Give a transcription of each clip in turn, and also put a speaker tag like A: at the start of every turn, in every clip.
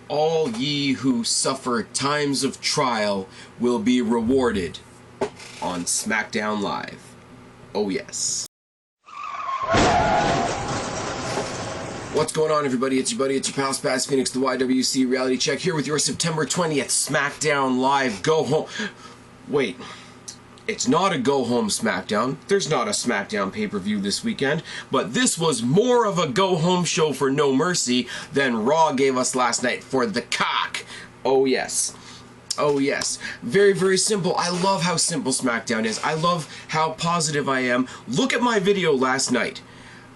A: All ye who suffer times of trial will be rewarded on SmackDown Live. Oh yes. What's going on, everybody? It's your buddy, it's your pal Spaz Phoenix, the YWC Reality Check, here with your September 20th SmackDown Live Go Home. Wait, it's not a Go Home SmackDown. There's not a SmackDown pay-per-view this weekend, but this was more of a Go Home show for No Mercy than Raw gave us last night for the cock. Oh yes. Oh yes. Very, very simple. I love how simple SmackDown is. I love how positive I am. Look at my video last night,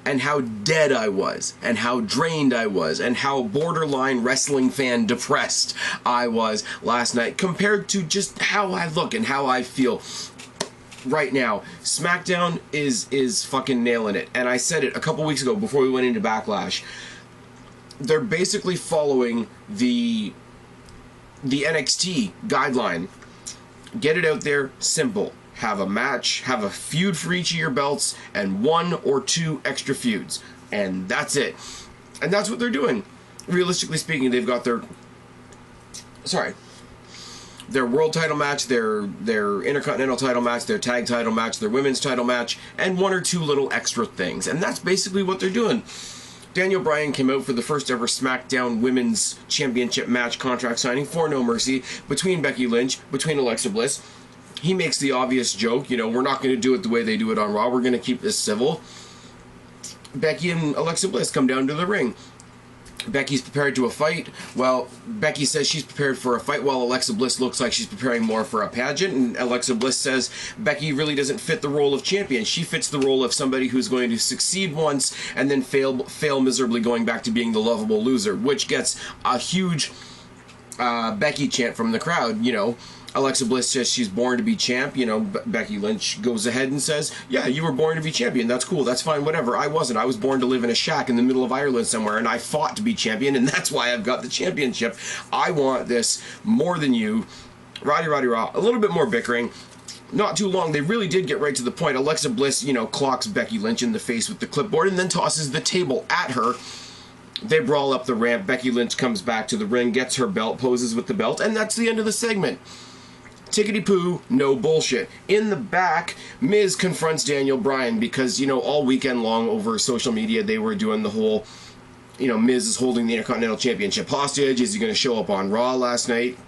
A: and how dead I was, and how drained I was, and how borderline wrestling fan depressed I was last night, compared to just how I look and how I feel right now. SmackDown is fucking nailing it. And I said it a couple weeks ago before we went into Backlash. They're basically following the NXT guideline. Get it out there, simple. Have a match, have a feud for each of your belts, and 1 or 2 extra feuds. And that's it. And that's what they're doing. Realistically speaking, they've got their world title match, their intercontinental title match, their tag title match, their women's title match, and 1 or 2 little extra things. And that's basically what they're doing. Daniel Bryan came out for the first ever SmackDown Women's Championship match contract signing for No Mercy between Becky Lynch, between Alexa Bliss. He makes the obvious joke, you know, we're not going to do it the way they do it on Raw, we're going to keep this civil. Becky and Alexa Bliss come down to the ring. Becky's prepared to a fight. Well, Becky says she's prepared for a fight, while Alexa Bliss looks like she's preparing more for a pageant, and Alexa Bliss says Becky really doesn't fit the role of champion. She fits the role of somebody who's going to succeed once and then fail miserably, going back to being the lovable loser, which gets a huge Becky chant from the crowd, you know. Alexa Bliss says she's born to be champ. You know, Becky Lynch goes ahead and says, yeah, you were born to be champion. That's cool. That's fine. Whatever. I wasn't. I was born to live in a shack in the middle of Ireland somewhere, and I fought to be champion, and that's why I've got the championship. I want this more than you. Roddy, rah. A little bit more bickering. Not too long. They really did get right to the point. Alexa Bliss, you know, clocks Becky Lynch in the face with the clipboard and then tosses the table at her. They brawl up the ramp. Becky Lynch comes back to the ring, gets her belt, poses with the belt, and that's the end of the segment. Tickety-poo, no bullshit. In the back, Miz confronts Daniel Bryan because, you know, all weekend long over social media they were doing the whole, you know, Miz is holding the Intercontinental Championship hostage. Is he going to show up on Raw last night?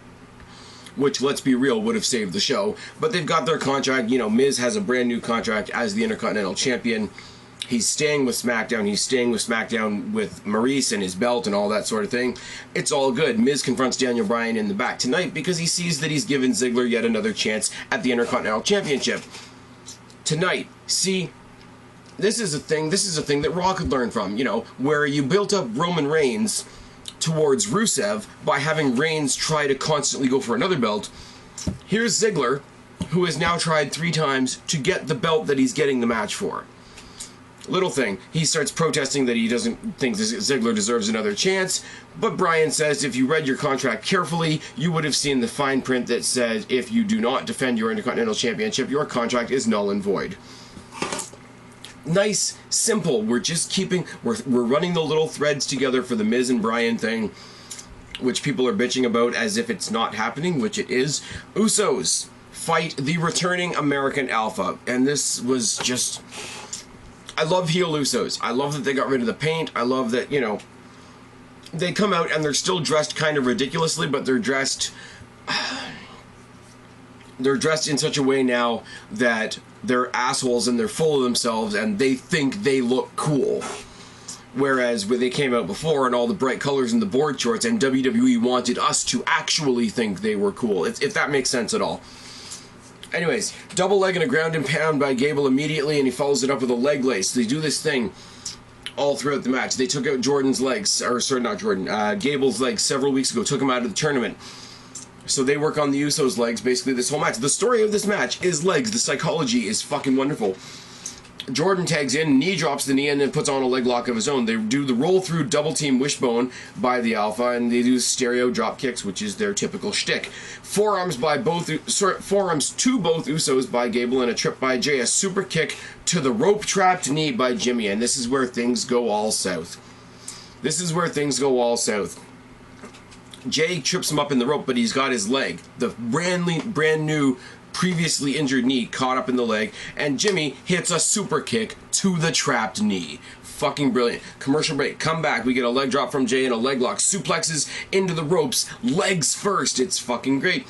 A: Which, let's be real, would have saved the show. But they've got their contract. You know, Miz has a brand new contract as the Intercontinental Champion. He's staying with SmackDown. He's staying with SmackDown with Maurice and his belt and all that sort of thing. It's all good. Miz confronts Daniel Bryan in the back tonight because he sees that he's given Ziggler yet another chance at the Intercontinental Championship. Tonight, see, this is a thing that Raw could learn from, you know, where you built up Roman Reigns towards Rusev by having Reigns try to constantly go for another belt. Here's Ziggler, who has now tried 3 times to get the belt that he's getting the match for. Little thing, he starts protesting that he doesn't think Ziggler deserves another chance, but Bryan says if you read your contract carefully, you would have seen the fine print that says if you do not defend your Intercontinental Championship, your contract is null and void. Nice, simple, we're running the little threads together for the Miz and Bryan thing, which people are bitching about as if it's not happening, which it is. Usos fight the returning American Alpha, and this was just... I love heel Usos. I love that they got rid of the paint. I love that, you know, they come out and they're still dressed kind of ridiculously, but they're dressed in such a way now that they're assholes and they're full of themselves and they think they look cool. Whereas when they came out before and all the bright colors and the board shorts, and WWE wanted us to actually think they were cool, if that makes sense at all. Anyways, double leg and a ground and pound by Gable immediately, and he follows it up with a leg lace. They do this thing all throughout the match. They took out Jordan's legs, or sorry, not Jordan, Gable's legs several weeks ago, took him out of the tournament. So they work on the Usos' legs basically this whole match. The story of this match is legs. The psychology is fucking wonderful. Jordan tags in, knee drops the knee, and then puts on a leg lock of his own. They do the roll-through double-team wishbone by the Alpha, and they do stereo drop kicks, which is their typical shtick. Forearms to both Usos by Gable, and a trip by Jay. A super kick to the rope-trapped knee by Jimmy, and this is where things go all south. Jay trips him up in the rope, but he's got his leg. The brand new, previously injured knee caught up in the leg, and Jimmy hits a super kick to the trapped knee. Fucking brilliant. Commercial break. Come back. We get a leg drop from Jay and a leg lock. Suplexes into the ropes. Legs first. It's fucking great.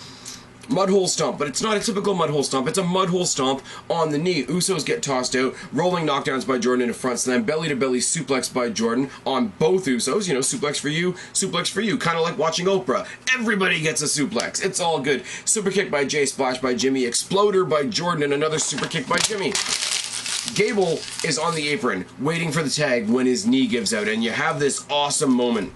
A: Mudhole stomp, but it's not a typical mudhole stomp. It's a mudhole stomp on the knee. Usos get tossed out. Rolling knockdowns by Jordan into front slam. Belly-to-belly suplex by Jordan on both Usos. You know, suplex for you, suplex for you. Kind of like watching Oprah. Everybody gets a suplex. It's all good. Super kick by Jay, splash by Jimmy. Exploder by Jordan, and another super kick by Jimmy. Gable is on the apron, waiting for the tag when his knee gives out, and you have this awesome moment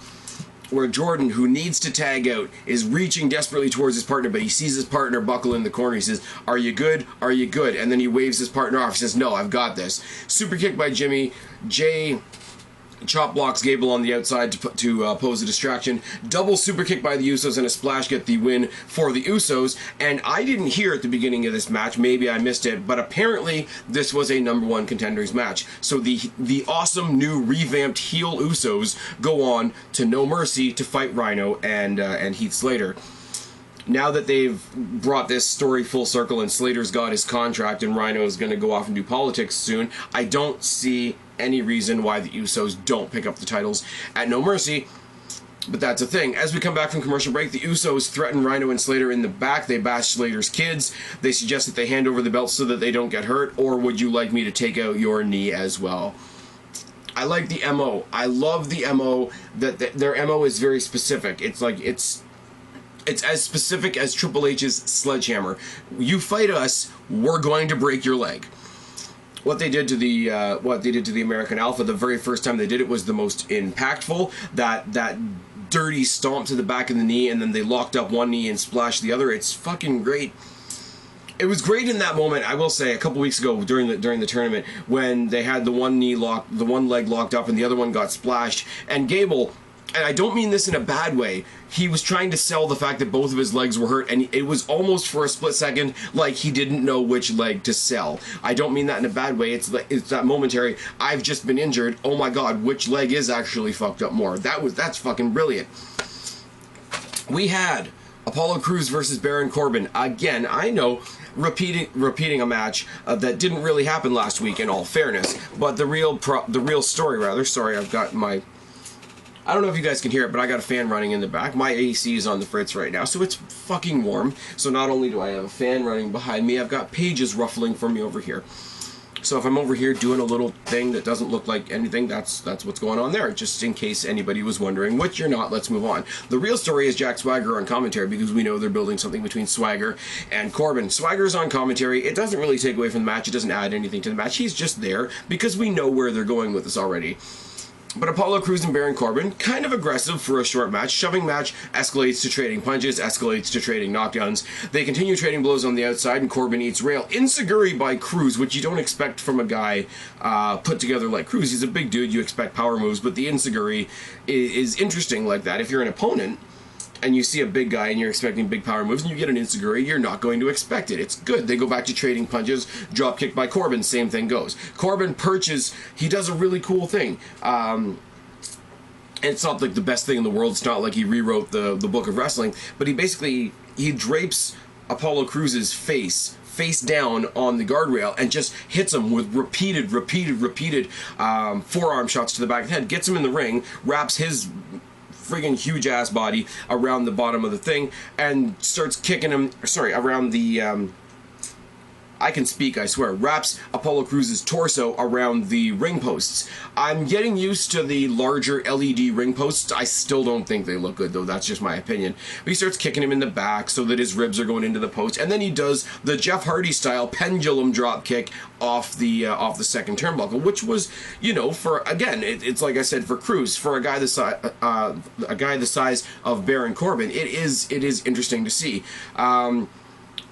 A: where Jordan, who needs to tag out, is reaching desperately towards his partner, but he sees his partner buckle in the corner. He says, "Are you good? Are you good?" And then he waves his partner off. He says, "No, I've got this." Super kick by Jimmy. Jay chop blocks Gable on the outside to pose a distraction. Double super kick by the Usos and a splash get the win for the Usos. And I didn't hear at the beginning of this match, maybe I missed it, but apparently this was a #1 contenders match. So the awesome new revamped heel Usos go on to No Mercy to fight Rhino and Heath Slater. Now that they've brought this story full circle and Slater's got his contract and Rhino is going to go off and do politics soon, I don't see any reason why the Usos don't pick up the titles at No Mercy. But that's a thing. As we come back from commercial break, the Usos threaten Rhino and Slater in the back. They bash Slater's kids. They suggest that they hand over the belts so that they don't get hurt. Or would you like me to take out your knee as well? I like the MO. I love the MO. Their MO is very specific. It's like it's as specific as Triple H's sledgehammer. You fight us, we're going to break your leg. What they did to the American Alpha the very first time they did it was the most impactful. That dirty stomp to the back of the knee, and then they locked up one knee and splashed the other. It's fucking great. It was great in that moment. I will say, a couple weeks ago during the tournament when they had the one leg locked up and the other one got splashed, and Gable. And I don't mean this in a bad way. He was trying to sell the fact that both of his legs were hurt, and it was almost for a split second like he didn't know which leg to sell. I don't mean that in a bad way. It's that momentary, I've just been injured, oh my god, which leg is actually fucked up more? That's fucking brilliant. We had Apollo Crews versus Baron Corbin. Again, I know, repeating a match that didn't really happen last week, in all fairness, but the real story, rather. Sorry, I've got my... I don't know if you guys can hear it, but I got a fan running in the back. My AC is on the fritz right now, so it's fucking warm. So not only do I have a fan running behind me, I've got pages ruffling for me over here. So if I'm over here doing a little thing that doesn't look like anything, that's what's going on there, just in case anybody was wondering, which you're not. Let's move on. The real story is Jack Swagger on commentary, because we know they're building something between Swagger and Corbin. Swagger's on commentary. It doesn't really take away from the match. It doesn't add anything to the match. He's just there because we know where they're going with this already. But Apollo Crews and Baron Corbin, kind of aggressive for a short match. Shoving match escalates to trading punches, escalates to trading knockdowns. They continue trading blows on the outside, and Corbin eats rail. Enziguri by Crews, which you don't expect from a guy put together like Crews. He's a big dude, you expect power moves, but the Enziguri is interesting like that. If you're an opponent, and you see a big guy and you're expecting big power moves and you get an Enziguri, you're not going to expect it. It's good. They go back to trading punches. Drop kick by Corbin, same thing goes. Corbin perches. He does a really cool thing. It's not like the best thing in the world. It's not like he rewrote the book of wrestling, but he drapes Apollo Crews' face down on the guardrail and just hits him with repeated forearm shots to the back of the head. Gets him in the ring, wraps his friggin' huge ass body around the bottom of the thing and starts kicking him, around the, I can speak, I swear, wraps Apollo Crews' torso around the ring posts. I'm getting used to the larger LED ring posts. I still don't think they look good, though. That's just my opinion. But he starts kicking him in the back so that his ribs are going into the post, and then he does the Jeff Hardy style pendulum drop kick off the second turnbuckle, which was, you know, for, again, it's like I said, for Crews, for a guy the size of Baron Corbin, it is interesting to see.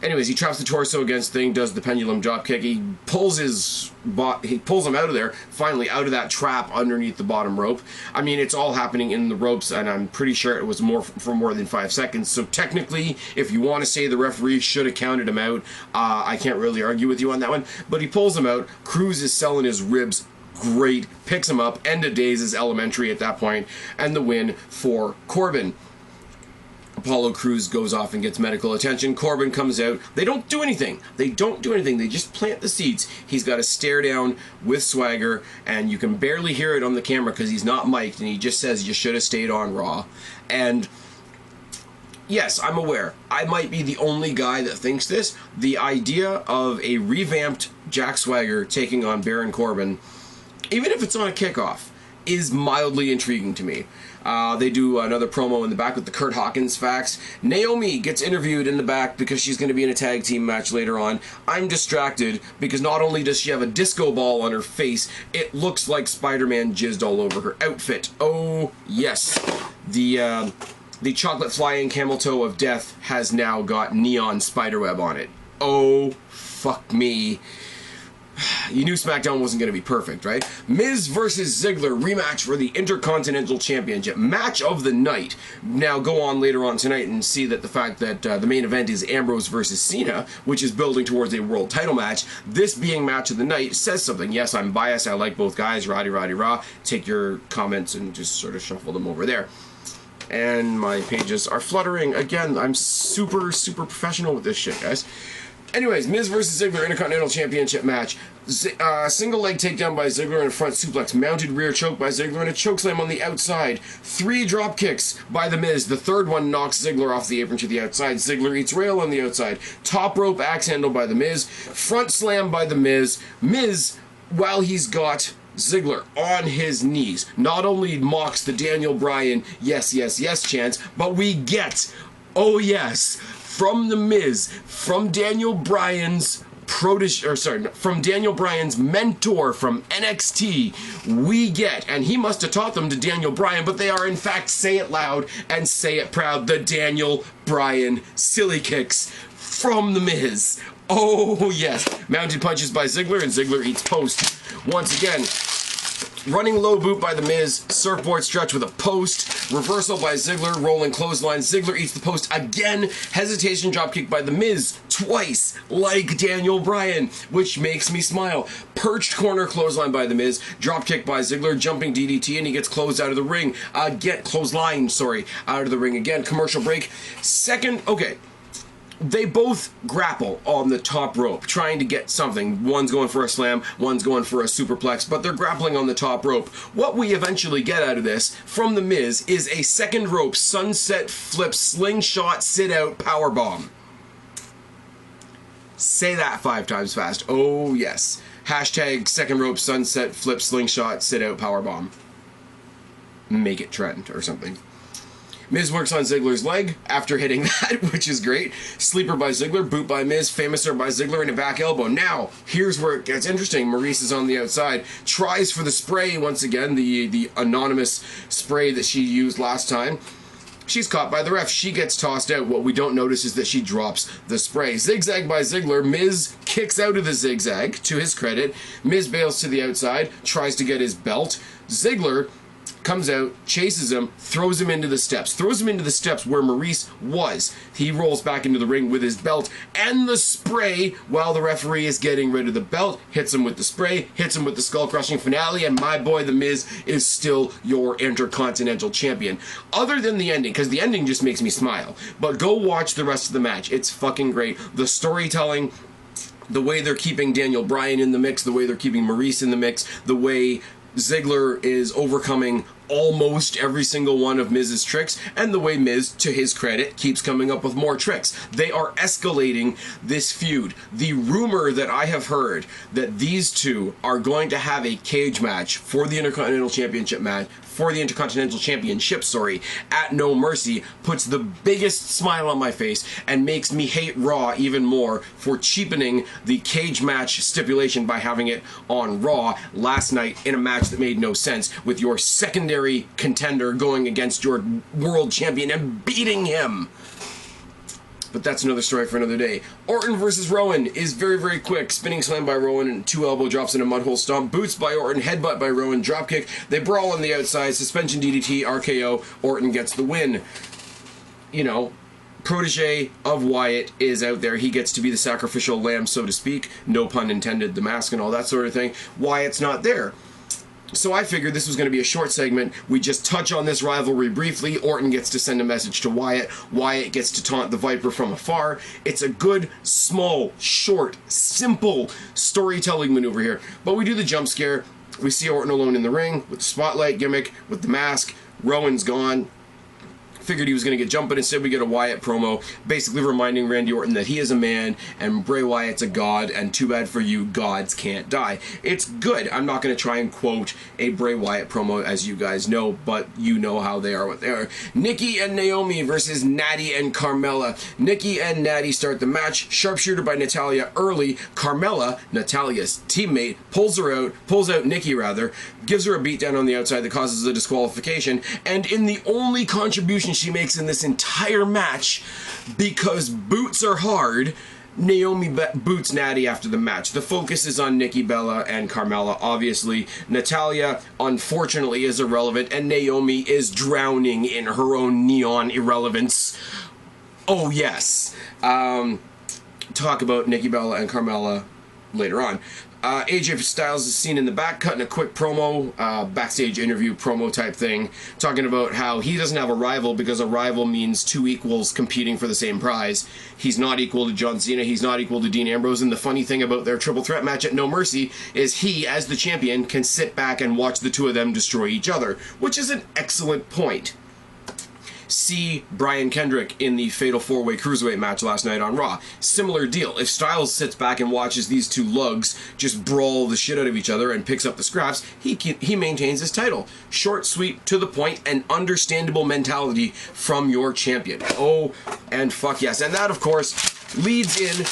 A: Anyways, he traps the torso against thing, does the pendulum drop kick. He pulls him out of there, finally out of that trap underneath the bottom rope. I mean, it's all happening in the ropes, and I'm pretty sure it was for more than 5 seconds. So technically, if you want to say the referee should have counted him out, I can't really argue with you on that one. But he pulls him out. Crews is selling his ribs great, picks him up. End of days is elementary at that point, and the win for Corbin. Apollo Crews goes off and gets medical attention. Corbin comes out. They don't do anything. They don't do anything. They just plant the seeds. He's got a stare down with swagger, and you can barely hear it on the camera because he's not mic'd, and he just says, "You should have stayed on Raw." And yes, I'm aware. I might be the only guy that thinks this. The idea of a revamped Jack Swagger taking on Baron Corbin, even if it's on a kickoff, is mildly intriguing to me. They do another promo in the back with the Kurt Hawkins facts. Naomi gets interviewed in the back because she's going to be in a tag team match later on. I'm distracted because not only does she have a disco ball on her face, it looks like Spider-Man jizzed all over her outfit. Oh, yes. The chocolate flying camel toe of death has now got neon spiderweb on it. Oh, fuck me. You knew SmackDown wasn't going to be perfect, right? Miz versus Ziggler rematch for the Intercontinental Championship. Match of the night. Now go on later on tonight and see that the fact that the main event is Ambrose versus Cena, which is building towards a world title match. This being match of the night says something. Yes, I'm biased. I like both guys. Roddy Raw. Take your comments and just sort of shuffle them over there. And my pages are fluttering. Again, I'm super professional with this shit, guys. Anyways, Miz versus Ziggler Intercontinental Championship match. Single leg takedown by Ziggler and a front suplex. Mounted rear choke by Ziggler and a chokeslam on the outside. 3 drop kicks by the Miz. The third one knocks Ziggler off the apron to the outside. Ziggler eats rail on the outside. Top rope axe handle by the Miz. Front slam by the Miz. Miz, while he's got Ziggler on his knees, not only mocks the Daniel Bryan yes chants, but we get, oh yes, from the Miz, from Daniel Bryan's from Daniel Bryan's mentor from NXT, we get, and he must have taught them to Daniel Bryan, but they are in fact, say it loud and say it proud, the Daniel Bryan silly kicks from the Miz. Oh yes, mounted punches by Ziggler, and Ziggler eats post. Once again, running low boot by the Miz, surfboard stretch with a post, reversal by Ziggler, rolling clothesline, Ziggler eats the post again, hesitation dropkick by the Miz, twice, like Daniel Bryan, which makes me smile. Perched corner clothesline by the Miz, dropkick by Ziggler, jumping DDT, and he gets closed out of the ring. Clothesline, out of the ring again. Commercial break. Okay. They both grapple on the top rope, trying to get something. One's going for a slam, one's going for a superplex, but they're grappling on the top rope. What we eventually get out of this, from the Miz, is a second rope sunset flip slingshot sit-out powerbomb. Say that 5 times fast. Oh, yes. Hashtag second rope sunset flip slingshot sit-out powerbomb. Make it trend or something. Miz works on Ziggler's leg after hitting that, which is great. Sleeper by Ziggler, boot by Miz, famouser by Ziggler, and a back elbow. Now, here's where it gets interesting. Maurice is on the outside, tries for the spray once again, the anonymous spray that she used last time. She's caught by the ref. She gets tossed out. What we don't notice is that she drops the spray. Zigzag by Ziggler. Miz kicks out of the zigzag, to his credit. Miz bails to the outside, tries to get his belt. Ziggler comes out, chases him, throws him into the steps where Maurice was. He rolls back into the ring with his belt and the spray while the referee is getting rid of the belt, hits him with the spray, hits him with the skull-crushing finale, and my boy, The Miz, is still your Intercontinental Champion. Other than the ending, because the ending just makes me smile, but go watch the rest of the match. It's fucking great. The storytelling, the way they're keeping Daniel Bryan in the mix, the way they're keeping Maurice in the mix, the way Ziggler is overcoming almost every single one of Miz's tricks, and the way Miz, to his credit, keeps coming up with more tricks. They are escalating this feud. The rumor that I have heard that these two are going to have a cage match for the Intercontinental Championship at No Mercy puts the biggest smile on my face and makes me hate Raw even more for cheapening the cage match stipulation by having it on Raw last night in a match that made no sense, with your secondary contender going against your world champion and beating him. But that's another story for another day. Orton versus Rowan is very, very quick. Spinning slam by Rowan and 2 elbow drops and a mudhole stomp. Boots by Orton, headbutt by Rowan, dropkick. They brawl on the outside, suspension DDT, RKO. Orton gets the win. You know, protege of Wyatt is out there. He gets to be the sacrificial lamb, so to speak. No pun intended, the mask and all that sort of thing. Wyatt's not there. So I figured this was going to be a short segment. We just touch on this rivalry briefly. Orton gets to send a message to Wyatt. Wyatt gets to taunt the Viper from afar. It's a good, small, short, simple storytelling maneuver here. But we do the jump scare. We see Orton alone in the ring with the spotlight gimmick, with the mask. Rowan's gone. Figured he was going to get jumped, but instead we get a Wyatt promo basically reminding Randy Orton that he is a man and Bray Wyatt's a god, and too bad for you, gods can't die. It's good. I'm not going to try and quote a Bray Wyatt promo, as you guys know, but you know how they are what they are. Nikki and Naomi versus Natty and Carmella. Nikki and Natty start the match. Sharpshooter by Natalya early. Carmella, Natalya's teammate, pulls out Nikki rather, gives her a beatdown on the outside that causes a disqualification, and in the only contribution she makes in this entire match, because boots are hard, Naomi boots Natty after the match. The focus is on Nikki Bella and Carmella, obviously. Natalya, unfortunately, is irrelevant, and Naomi is drowning in her own neon irrelevance. Oh, yes. Talk about Nikki Bella and Carmella later on. AJ Styles is seen in the back cutting a quick promo, backstage interview promo type thing, talking about how he doesn't have a rival because a rival means two equals competing for the same prize. He's not equal to John Cena, he's not equal to Dean Ambrose, and the funny thing about their triple threat match at No Mercy is he, as the champion, can sit back and watch the two of them destroy each other, which is an excellent point. See Brian Kendrick in the Fatal 4-Way Cruiserweight match last night on Raw. Similar deal. If Styles sits back and watches these two lugs just brawl the shit out of each other and picks up the scraps, he maintains his title. Short, sweet, to the point, and understandable mentality from your champion. Oh, and fuck yes. And that, of course, leads in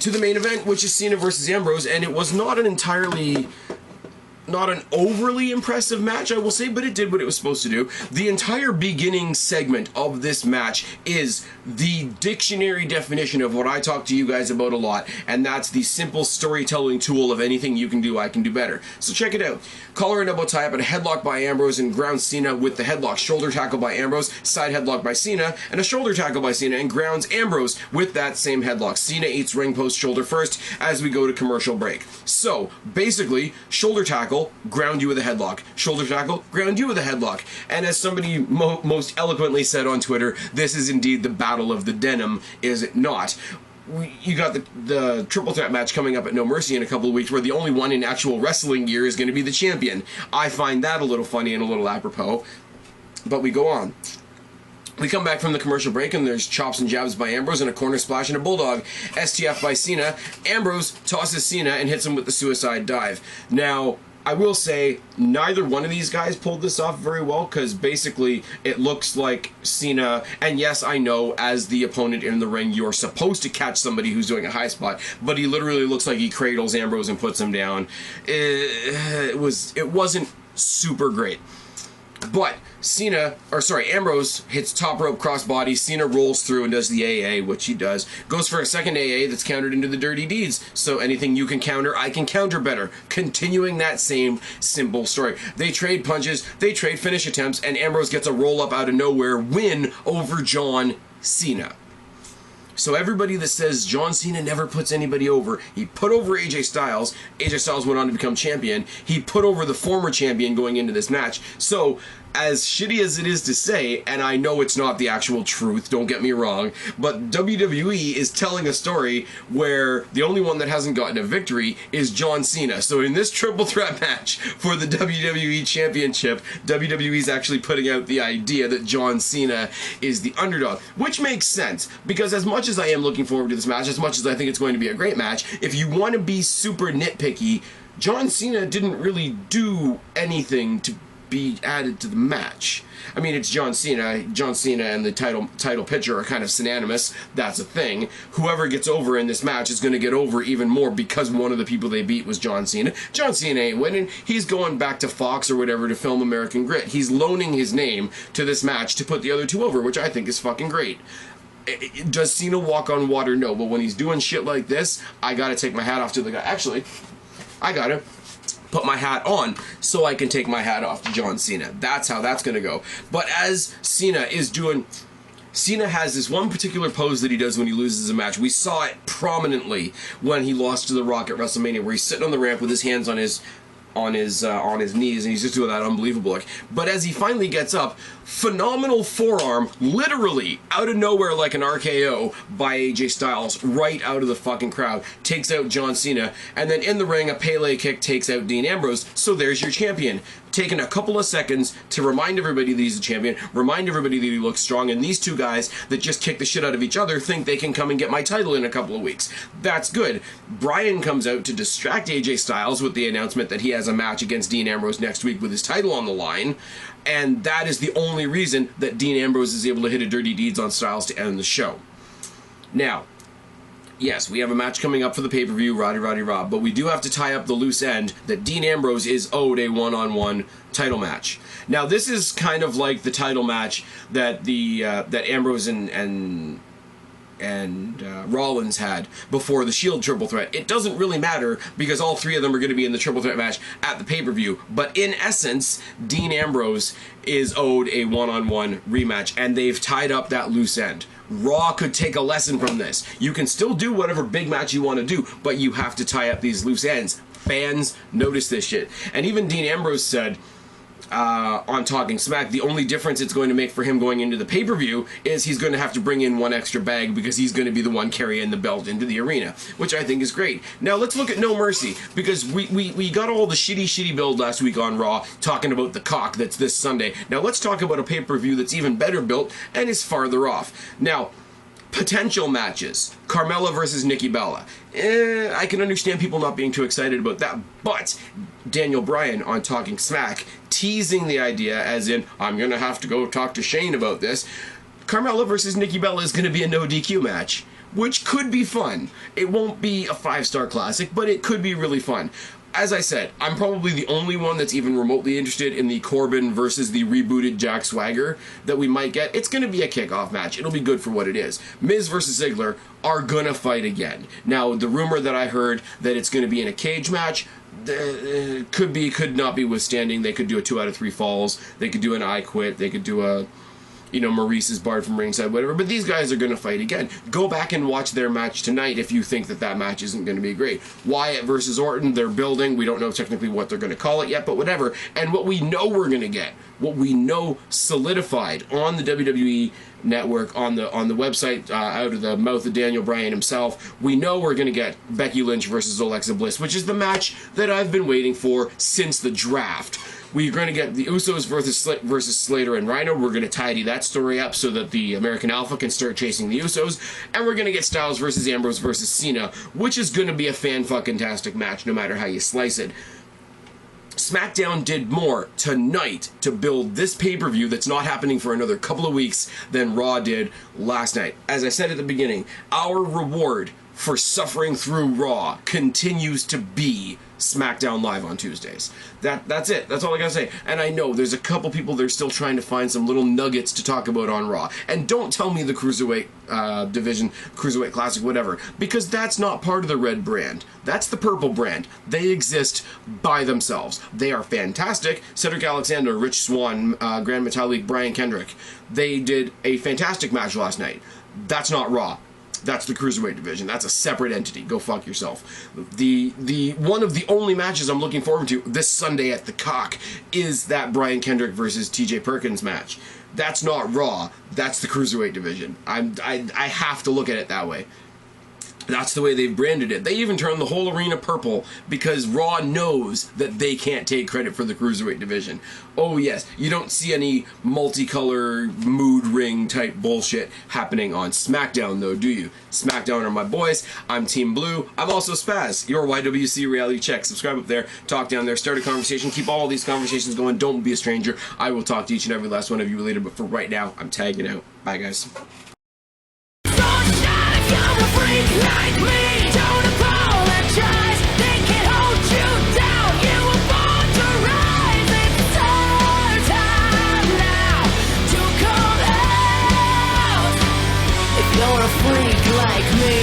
A: to the main event, which is Cena versus Ambrose, and it was not an overly impressive match, I will say, but it did what it was supposed to do. The entire beginning segment of this match is the dictionary definition of what I talk to you guys about a lot, and that's the simple storytelling tool of anything you can do, I can do better. So check it out. Collar and elbow tie up and a headlock by Ambrose, and grounds Cena with the headlock. Shoulder tackle by Ambrose, side headlock by Cena, and a shoulder tackle by Cena, and grounds Ambrose with that same headlock. Cena eats ring post shoulder first as we go to commercial break. So, basically, shoulder tackle, ground you with a headlock. Shoulder tackle, ground you with a headlock. And as somebody most eloquently said on Twitter, this is indeed the battle of the denim, is it not? You got the triple threat match coming up at No Mercy in a couple of weeks where the only one in actual wrestling gear is going to be the champion. I find that a little funny and a little apropos. But we go on. We come back from the commercial break and there's chops and jabs by Ambrose and a corner splash and a bulldog. STF by Cena. Ambrose tosses Cena and hits him with the suicide dive. Now, I will say, neither one of these guys pulled this off very well, because basically it looks like Cena, and yes, I know, as the opponent in the ring, you're supposed to catch somebody who's doing a high spot, but he literally looks like he cradles Ambrose and puts him down. It wasn't super great. But Ambrose hits top rope crossbody, Cena rolls through and does the AA, which he does. Goes for a second AA that's countered into the Dirty Deeds. So anything you can counter, I can counter better. Continuing that same simple story. They trade punches, they trade finish attempts, and Ambrose gets a roll up out of nowhere win over John Cena. So everybody that says John Cena never puts anybody over, he put over AJ Styles. AJ Styles went on to become champion. He put over the former champion going into this match. So, as shitty as it is to say, and I know it's not the actual truth, don't get me wrong, but WWE is telling a story where the only one that hasn't gotten a victory is John Cena. So in this triple threat match for the WWE Championship, WWE is actually putting out the idea that John Cena is the underdog, which makes sense, because as much as I am looking forward to this match, as much as I think it's going to be a great match, if you want to be super nitpicky, John Cena didn't really do anything to be added to the match. I mean, it's John Cena. John Cena and the title picture are kind of synonymous. That's a thing. Whoever gets over in this match is going to get over even more because one of the people they beat was John Cena. John Cena ain't winning. He's going back to Fox or whatever to film American Grit. He's loaning his name to this match to put the other two over, which I think is fucking great. Does Cena walk on water? No, but when he's doing shit like this, I gotta take my hat off to the guy. Actually, I gotta put my hat on so I can take my hat off to John Cena. That's how that's going to go. But as Cena is doing... Cena has this one particular pose that he does when he loses a match. We saw it prominently when he lost to The Rock at WrestleMania, where he's sitting on the ramp with his hands on his on his knees, and he's just doing that unbelievable look. But as he finally gets up, phenomenal forearm, literally out of nowhere like an RKO by AJ Styles, right out of the fucking crowd, takes out John Cena, and then in the ring, a Pele kick takes out Dean Ambrose. So there's your champion. Taking a couple of seconds to remind everybody that he's a champion, remind everybody that he looks strong, and these two guys that just kick the shit out of each other think they can come and get my title in a couple of weeks. That's good. Bryan comes out to distract AJ Styles with the announcement that he has a match against Dean Ambrose next week with his title on the line, and that is the only reason that Dean Ambrose is able to hit a Dirty Deeds on Styles to end the show. Now, yes, we have a match coming up for the pay-per-view, Roddy Rob, but we do have to tie up the loose end that Dean Ambrose is owed a one-on-one title match. Now, this is kind of like the title match that that Ambrose and Rollins had before the Shield triple threat. It doesn't really matter because all three of them are going to be in the triple threat match at the pay-per-view. But in essence, Dean Ambrose is owed a one-on-one rematch, and they've tied up that loose end. Raw could take a lesson from this. You can still do whatever big match you want to do, but you have to tie up these loose ends. Fans notice this shit. And even Dean Ambrose said on Talking Smack, the only difference it's going to make for him going into the pay-per-view is he's going to have to bring in one extra bag because he's going to be the one carrying the belt into the arena, which I think is great. Now let's look at No Mercy, because we got all the shitty build last week on Raw talking about the cock that's this Sunday. Now let's talk about a pay-per-view that's even better built and is farther off. Now, potential matches. Carmella versus Nikki Bella. I can understand people not being too excited about that, but Daniel Bryan on Talking Smack teasing the idea as in, I'm going to have to go talk to Shane about this. Carmella versus Nikki Bella is going to be a no DQ match, which could be fun. It won't be a 5-star classic, but it could be really fun. As I said, I'm probably the only one that's even remotely interested in the Corbin versus the rebooted Jack Swagger that we might get. It's going to be a kickoff match. It'll be good for what it is. Miz versus Ziggler are going to fight again. Now, the rumor that I heard that it's going to be in a cage match, could not be withstanding. They could do a 2 out of 3 falls. They could do an I Quit. They could do a, Maurice is barred from ringside, whatever. But these guys are going to fight again. Go back and watch their match tonight if you think that match isn't going to be great. Wyatt versus Orton, they're building. We don't know technically what they're going to call it yet, but whatever. And what we know we're going to get, what we know solidified on the WWE Network, on the website, out of the mouth of Daniel Bryan himself, we know we're going to get Becky Lynch versus Alexa Bliss, which is the match that I've been waiting for since the draft. We're going to get the Usos versus Slater and Rhino. We're going to tidy that story up so that the American Alpha can start chasing the Usos. And we're going to get Styles versus Ambrose versus Cena, which is going to be a fan-fucking-tastic match no matter how you slice it. SmackDown did more tonight to build this pay-per-view that's not happening for another couple of weeks than Raw did last night. As I said at the beginning, our reward for suffering through Raw continues to be SmackDown Live on Tuesdays. That's it. That's all I gotta say. And I know there's a couple people that are still trying to find some little nuggets to talk about on Raw. And don't tell me the Cruiserweight division, Cruiserweight Classic, whatever, because that's not part of the red brand. That's the purple brand. They exist by themselves. They are fantastic. Cedric Alexander, Rich Swann, Grand Metalik, Brian Kendrick. They did a fantastic match last night. That's not Raw. That's the Cruiserweight division. That's a separate entity. Go fuck yourself. The one of the only matches I'm looking forward to this Sunday at the Cock is that Brian Kendrick versus TJ Perkins match. That's not Raw. That's the Cruiserweight division. I have to look at it that way. That's the way they've branded it. They even turned the whole arena purple because Raw knows that they can't take credit for the Cruiserweight division. Oh yes, you don't see any multicolor mood ring type bullshit happening on SmackDown though, do you? SmackDown are my boys. I'm Team Blue. I'm also Spaz, your YWC reality check. Subscribe up there, talk down there, start a conversation, keep all these conversations going. Don't be a stranger. I will talk to each and every last one of you later, but for right now, I'm tagging out. Bye guys.